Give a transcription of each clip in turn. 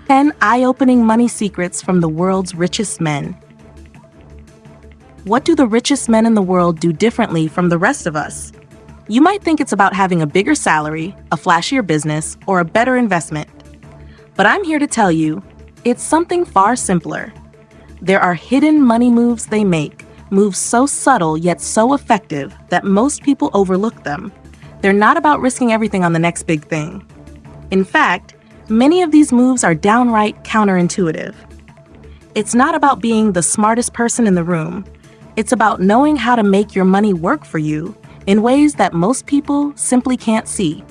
10 eye-opening money secrets from the world's richest men. What do the richest men in the world do differently from the rest of us? You might think it's about having a bigger salary, a flashier business, or a better investment. But I'm here to tell you, it's something far simpler. There are hidden money moves they make, moves so subtle yet so effective that most people overlook them. They're not about risking everything on the next big thing. In fact, many of these moves are downright counterintuitive. It's not about being the smartest person in the room. It's about knowing how to make your money work for you in ways that most people simply can't see.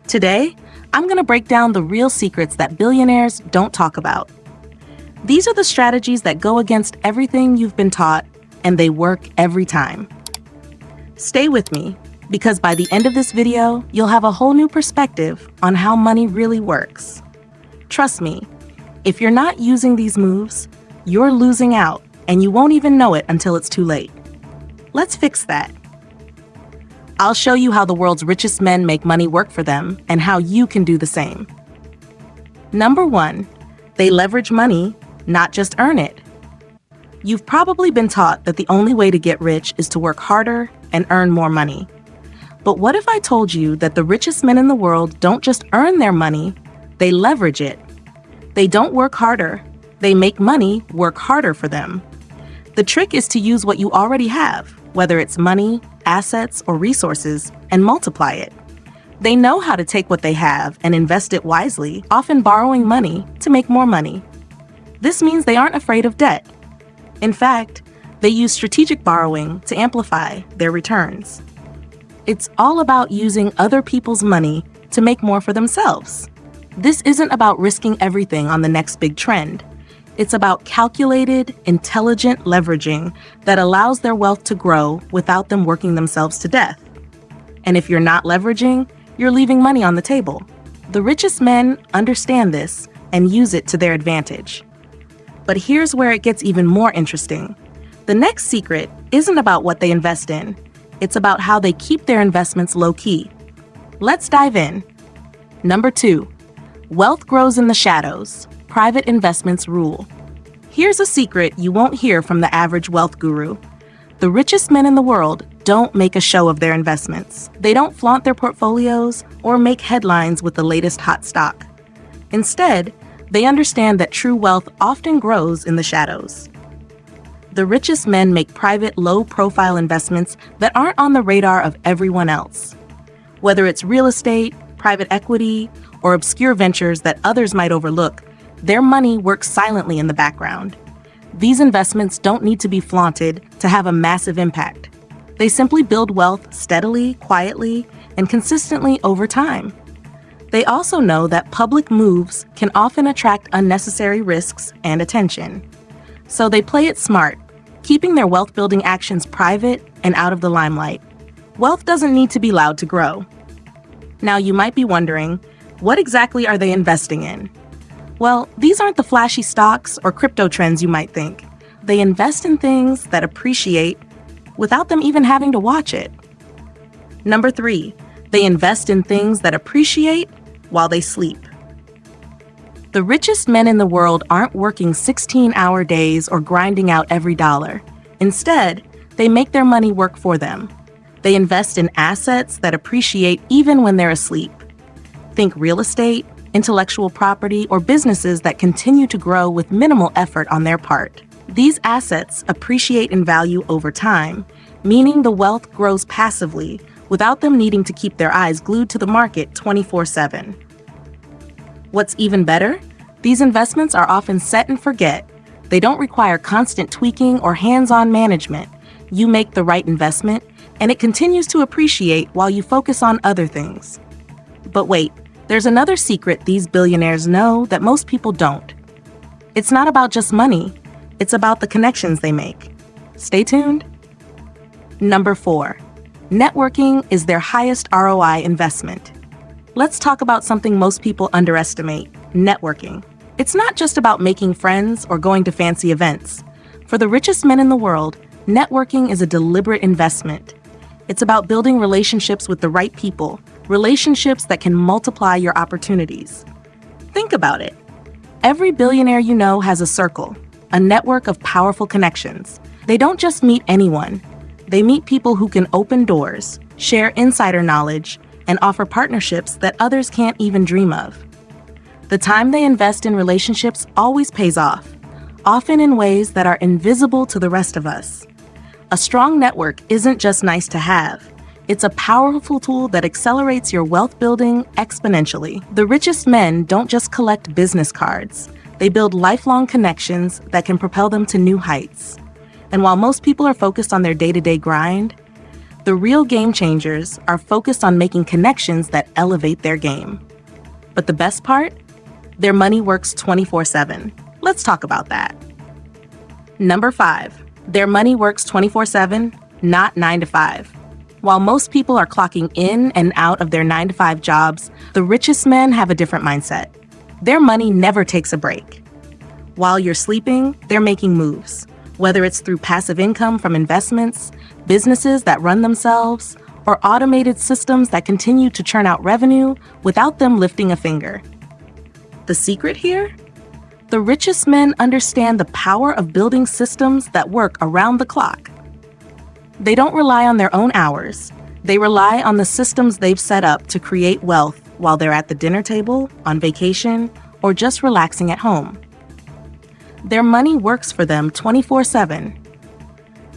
Today, I'm going to break down the real secrets that billionaires don't talk about. These are the strategies that go against everything you've been taught, and they work every time. Stay with me, because by the end of this video, you'll have a whole new perspective on how money really works. Trust me, if you're not using these moves, you're losing out, and you won't even know it until it's too late. Let's fix that. I'll show you how the world's richest men make money work for them and how you can do the same. Number 1, they leverage money, not just earn it. You've probably been taught that the only way to get rich is to work harder and earn more money. But what if I told you that the richest men in the world don't just earn their money, they leverage it? They don't work harder, they make money work harder for them. The trick is to use what you already have, whether it's money, assets, or resources, and multiply it. They know how to take what they have and invest it wisely, often borrowing money to make more money. This means they aren't afraid of debt. In fact, they use strategic borrowing to amplify their returns. It's all about using other people's money to make more for themselves. This isn't about risking everything on the next big trend. It's about calculated, intelligent leveraging that allows their wealth to grow without them working themselves to death. And if you're not leveraging, you're leaving money on the table. The richest men understand this and use it to their advantage. But here's where it gets even more interesting. The next secret isn't about what they invest in. It's about how they keep their investments low-key. Let's dive in. Number 2, wealth grows in the shadows. Private investments rule. Here's a secret you won't hear from the average wealth guru. The richest men in the world don't make a show of their investments. They don't flaunt their portfolios or make headlines with the latest hot stock. Instead, they understand that true wealth often grows in the shadows. The richest men make private, low-profile investments that aren't on the radar of everyone else. Whether it's real estate, private equity, or obscure ventures that others might overlook, their money works silently in the background. These investments don't need to be flaunted to have a massive impact. They simply build wealth steadily, quietly, and consistently over time. They also know that public moves can often attract unnecessary risks and attention. So they play it smart, keeping their wealth-building actions private and out of the limelight. Wealth doesn't need to be loud to grow. Now you might be wondering, what exactly are they investing in? Well, these aren't the flashy stocks or crypto trends you might think. They invest in things that appreciate without them even having to watch it. Number 3, they invest in things that appreciate while they sleep. The richest men in the world aren't working 16-hour days or grinding out every dollar. Instead, they make their money work for them. They invest in assets that appreciate even when they're asleep. Think real estate, intellectual property, or businesses that continue to grow with minimal effort on their part. These assets appreciate in value over time, meaning the wealth grows passively without them needing to keep their eyes glued to the market 24/7. What's even better? These investments are often set and forget. They don't require constant tweaking or hands-on management. You make the right investment, and it continues to appreciate while you focus on other things. But wait, there's another secret these billionaires know that most people don't. It's not about just money. It's about the connections they make. Stay tuned. Number 4, networking is their highest ROI investment. Let's talk about something most people underestimate: networking. It's not just about making friends or going to fancy events. For the richest men in the world, networking is a deliberate investment. It's about building relationships with the right people, relationships that can multiply your opportunities. Think about it. Every billionaire you know has a circle, a network of powerful connections. They don't just meet anyone. They meet people who can open doors, share insider knowledge, and offer partnerships that others can't even dream of. The time they invest in relationships always pays off, often in ways that are invisible to the rest of us. A strong network isn't just nice to have. It's a powerful tool that accelerates your wealth building exponentially. The richest men don't just collect business cards. They build lifelong connections that can propel them to new heights. And while most people are focused on their day-to-day grind, the real game changers are focused on making connections that elevate their game. But the best part? Their money works 24/7. Let's talk about that. Number 5. Their money works 24/7, not 9 to 5. While most people are clocking in and out of their 9 to 5 jobs, the richest men have a different mindset. Their money never takes a break. While you're sleeping, they're making moves, whether it's through passive income from investments, businesses that run themselves, or automated systems that continue to churn out revenue without them lifting a finger. The secret here? The richest men understand the power of building systems that work around the clock. They don't rely on their own hours. They rely on the systems they've set up to create wealth while they're at the dinner table, on vacation, or just relaxing at home. Their money works for them 24/7.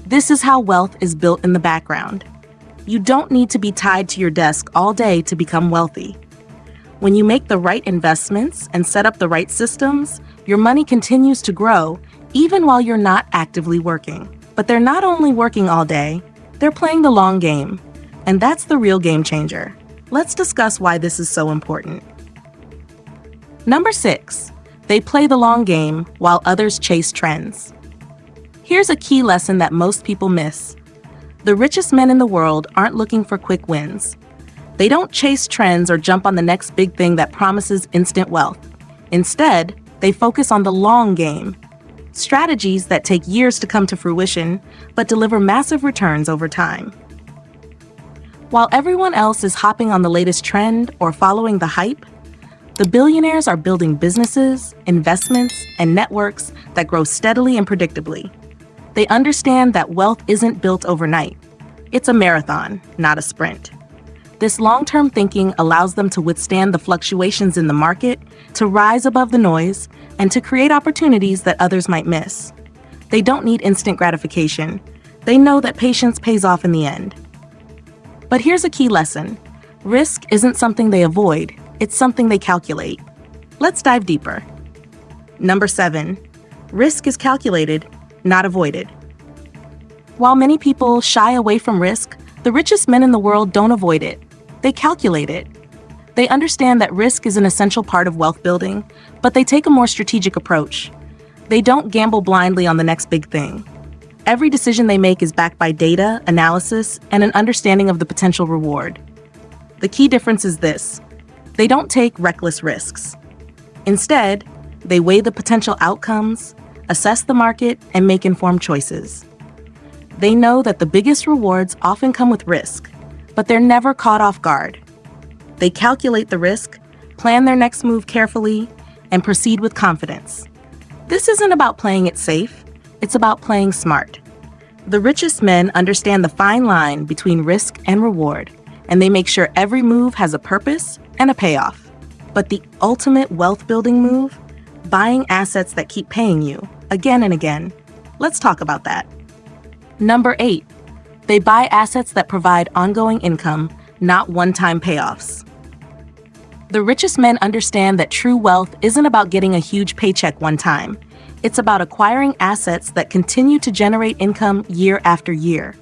This is how wealth is built in the background. You don't need to be tied to your desk all day to become wealthy. When you make the right investments and set up the right systems, your money continues to grow even while you're not actively working. But they're not only working all day, they're playing the long game. And that's the real game changer. Let's discuss why this is so important. Number 6, they play the long game while others chase trends. Here's a key lesson that most people miss. The richest men in the world aren't looking for quick wins. They don't chase trends or jump on the next big thing that promises instant wealth. Instead, they focus on the long game. Strategies that take years to come to fruition, but deliver massive returns over time. While everyone else is hopping on the latest trend or following the hype, the billionaires are building businesses, investments, and networks that grow steadily and predictably. They understand that wealth isn't built overnight. It's a marathon, not a sprint. This long-term thinking allows them to withstand the fluctuations in the market, to rise above the noise, and to create opportunities that others might miss. They don't need instant gratification. They know that patience pays off in the end. But here's a key lesson. Risk isn't something they avoid, it's something they calculate. Let's dive deeper. Number 7, risk is calculated, not avoided. While many people shy away from risk, the richest men in the world don't avoid it. They calculate it. They understand that risk is an essential part of wealth building, but they take a more strategic approach. They don't gamble blindly on the next big thing. Every decision they make is backed by data, analysis, and an understanding of the potential reward. The key difference is this: they don't take reckless risks. Instead, they weigh the potential outcomes, assess the market, and make informed choices. They know that the biggest rewards often come with risk, but they're never caught off guard. They calculate the risk, plan their next move carefully, and proceed with confidence. This isn't about playing it safe, it's about playing smart. The richest men understand the fine line between risk and reward, and they make sure every move has a purpose and a payoff. But the ultimate wealth-building move? Buying assets that keep paying you, again and again. Let's talk about that. Number 8, they buy assets that provide ongoing income, not one-time payoffs. The richest men understand that true wealth isn't about getting a huge paycheck one time. It's about acquiring assets that continue to generate income year after year.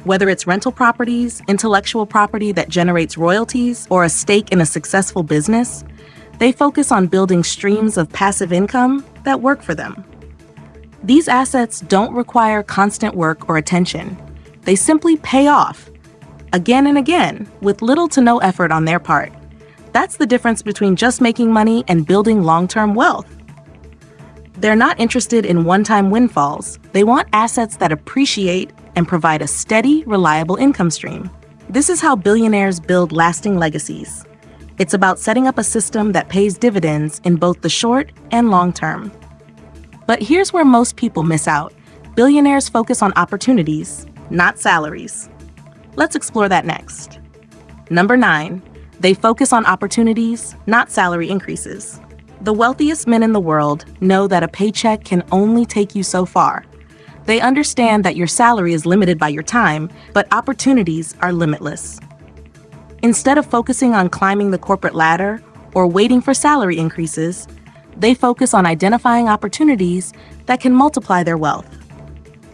Whether it's rental properties, intellectual property that generates royalties, or a stake in a successful business, they focus on building streams of passive income that work for them. These assets don't require constant work or attention. They simply pay off, again and again, with little to no effort on their part. That's the difference between just making money and building long-term wealth. They're not interested in one-time windfalls. They want assets that appreciate and provide a steady, reliable income stream. This is how billionaires build lasting legacies. It's about setting up a system that pays dividends in both the short and long term. But here's where most people miss out. Billionaires focus on opportunities, not salaries. Let's explore that next. Number 9, they focus on opportunities, not salary increases. The wealthiest men in the world know that a paycheck can only take you so far. They understand that your salary is limited by your time, but opportunities are limitless. Instead of focusing on climbing the corporate ladder or waiting for salary increases, they focus on identifying opportunities that can multiply their wealth.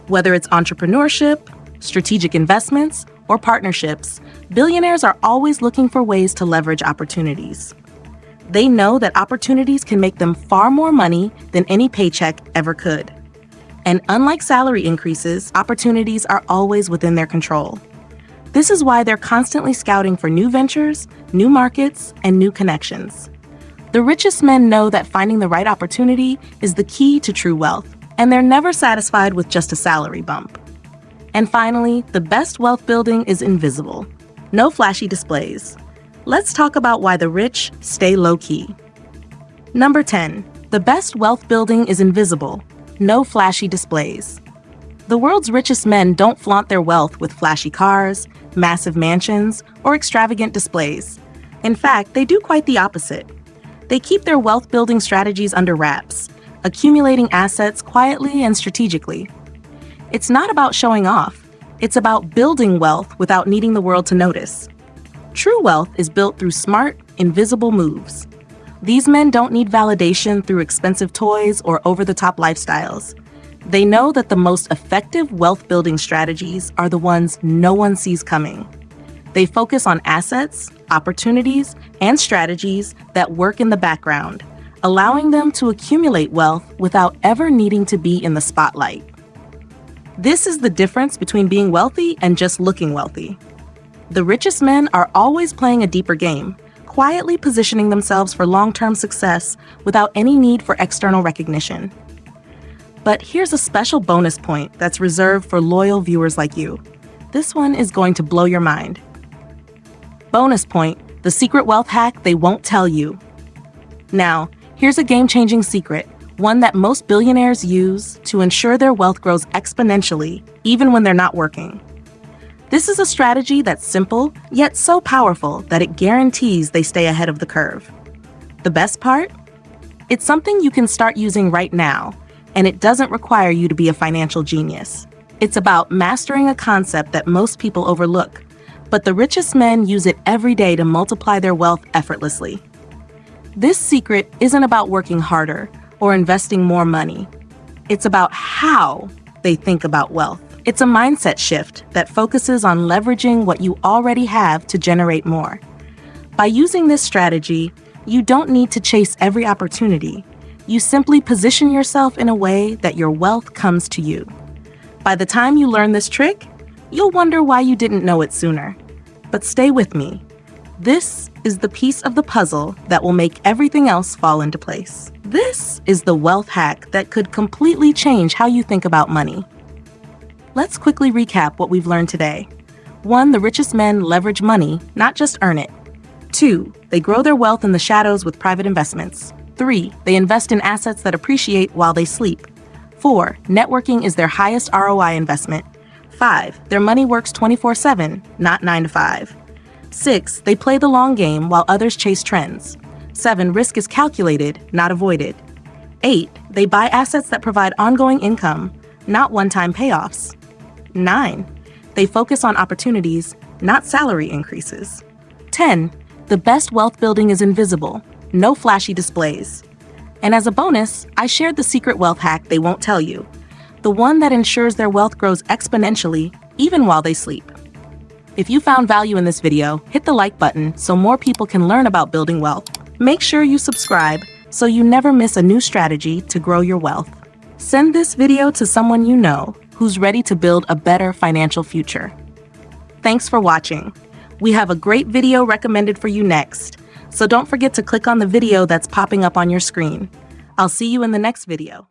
Whether it's entrepreneurship, strategic investments, or partnerships, billionaires are always looking for ways to leverage opportunities. They know that opportunities can make them far more money than any paycheck ever could. And unlike salary increases, opportunities are always within their control. This is why they're constantly scouting for new ventures, new markets, and new connections. The richest men know that finding the right opportunity is the key to true wealth, and they're never satisfied with just a salary bump. And finally, the best wealth building is invisible. No flashy displays. Let's talk about why the rich stay low-key. Number 10. The best wealth building is invisible. No flashy displays. The world's richest men don't flaunt their wealth with flashy cars, massive mansions, or extravagant displays. In fact, they do quite the opposite. They keep their wealth-building strategies under wraps, accumulating assets quietly and strategically. It's not about showing off. It's about building wealth without needing the world to notice. True wealth is built through smart, invisible moves. These men don't need validation through expensive toys or over-the-top lifestyles. They know that the most effective wealth-building strategies are the ones no one sees coming. They focus on assets, opportunities, and strategies that work in the background, allowing them to accumulate wealth without ever needing to be in the spotlight. This is the difference between being wealthy and just looking wealthy. The richest men are always playing a deeper game, quietly positioning themselves for long-term success without any need for external recognition. But here's a special bonus point that's reserved for loyal viewers like you. This one is going to blow your mind. Bonus point, the secret wealth hack they won't tell you. Now, here's a game-changing secret, one that most billionaires use to ensure their wealth grows exponentially, even when they're not working. This is a strategy that's simple, yet so powerful that it guarantees they stay ahead of the curve. The best part? It's something you can start using right now, and it doesn't require you to be a financial genius. It's about mastering a concept that most people overlook, but the richest men use it every day to multiply their wealth effortlessly. This secret isn't about working harder or investing more money. It's about how they think about wealth. It's a mindset shift that focuses on leveraging what you already have to generate more. By using this strategy, you don't need to chase every opportunity. You simply position yourself in a way that your wealth comes to you. By the time you learn this trick, you'll wonder why you didn't know it sooner. But stay with me. This is the piece of the puzzle that will make everything else fall into place. This is the wealth hack that could completely change how you think about money. Let's quickly recap what we've learned today. 1. The richest men leverage money, not just earn it. 2. They grow their wealth in the shadows with private investments. 3. They invest in assets that appreciate while they sleep. 4. Networking is their highest ROI investment. 5. Their money works 24/7, not 9 to 5. 6. They play the long game while others chase trends. 7. Risk is calculated, not avoided. 8. They buy assets that provide ongoing income, not one-time payoffs. 9. They focus on opportunities, not salary increases. 10. The best wealth building is invisible, no flashy displays. And as a bonus, I shared the secret wealth hack they won't tell you, the one that ensures their wealth grows exponentially even while they sleep. If you found value in this video, hit the like button so more people can learn about building wealth. Make sure you subscribe so you never miss a new strategy to grow your wealth. Send this video to someone you know who's ready to build a better financial future. Thanks for watching. We have a great video recommended for you next, so don't forget to click on the video that's popping up on your screen. I'll see you in the next video.